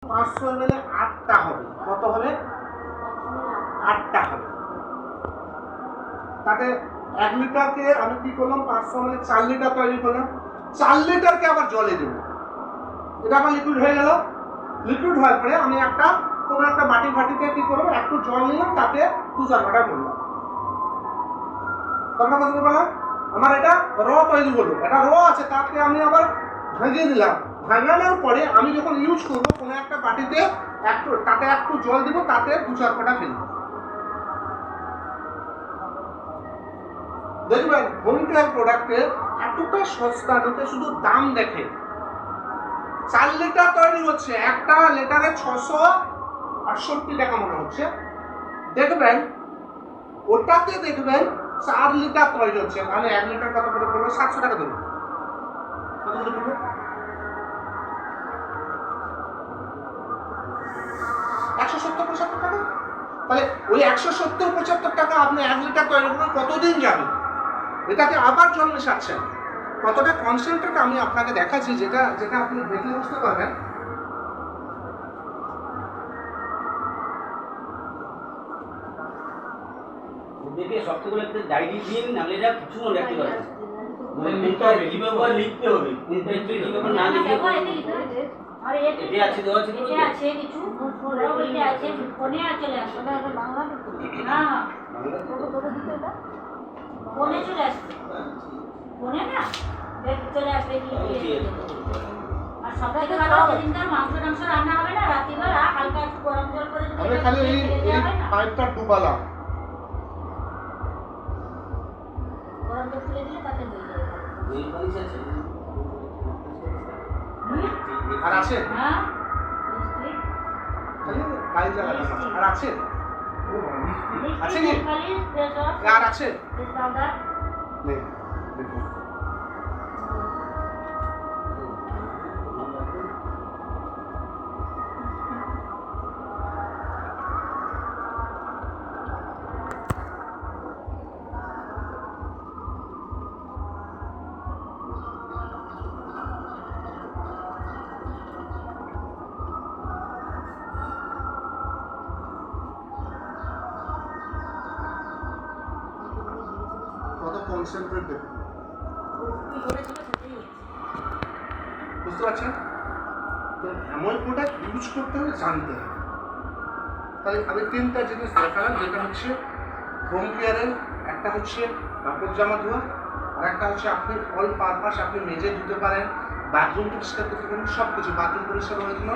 500 ml 8টা হবে। কত হবে? 8টা হবে। তাতে 1 লিটারকে আমি কি করলাম, 500 ml 4 লিটার তৈরি করলাম। 4 লিটারকে আবার জলে দেব। এটা আমার লিকুইড হয়ে গেল। লিকুইড হওয়ার পরে আমি কোনো একটা বাটিতে কি করবো, একটু জল নিলাম, তাতে তুষার ভাটা করলাম। কথা বলতে পারলাম, আমার এটা তৈরি হলো। এটা আছে, তাকে আমি আবার ভেঙে দিলাম। ভাঙানোর পরে আমি যখন ইউজ করবো কোনো একটা বাটিতে তাতে একটু জল দিব, তাতে 2-4 ফোঁটা ফেলবো। দেখবেন হোম কেয়ার প্রোডাক্টের এতটা সস্তা, লোকে শুধু দাম দেখে। 4 লিটার তৈরি হচ্ছে, একটা লিটারে 668 টাকা মনে হচ্ছে। দেখবেন ওটাতে 4 লিটার তৈরি হচ্ছে, মানে 1 লিটার কত করে পড়বে? 700 টাকা দেবো। কত করে পড়বে? 170-75 টাকা। তাহলে ওই 170-75 টাকা আপনি 1 লিটার তৈরি করবেন, কতদিন যাবে? এটাকে আবার জল মেশাচ্ছেন। কতটা কনসেন্ট্রেট আমি আপনাকে দেখাচ্ছি, যেটা আপনি দেখলে বুঝতে পারবেন। দেখে সবগুলো একটা ডায়েরি দিয়ে নাহলে এটা কিছু মনে রাখতে পারবে না। লিখতে হবে, কিভাবে লিখতে হবে, কোনটা একটু কিভাবে না লিখে আর এতে আছে, দেওয়া আছে, এতে আছে কিছু ওরা বলতে আছে ফোনে চলে আসে। বাংলা হ্যাঁ ফোনে চলে আসে, ফোনে না চলে আসবে কি। আর সবথেকে ভালো যেদিনকার মাংস রান্না হবে না, রাত্রিবেলা হালকা একটু গরম জল করে দিলে আমি খালি এই পাইপটা ডুবালাম, গরম জল তুলে দিলে তাতে হয়ে যাবে। এই পানিশ আছে আর আছে হ্যাঁ খালি পাইপ লাগালাম, আর আছে আছে কি? আর আছে নেই। দেখুন কত কনসেন্ট্রেট, দেখুন। বুঝতে পারছেন? তো এমন প্রোডাক্ট ইউজ করতে হবে, জানতে হবে। তাই আমি 3টা জিনিস দেখালাম, যেটা হচ্ছে হোম কেয়ারের। একটা হচ্ছে কাপড় জামা ধোয়া, আর একটা হচ্ছে আপনি অল পারপাস আপনি মেজে ধুতে পারেন, বাথরুম পরিষ্কার করতে পারেন, সব কিছু। বাথরুম পরিষ্কার করার জন্য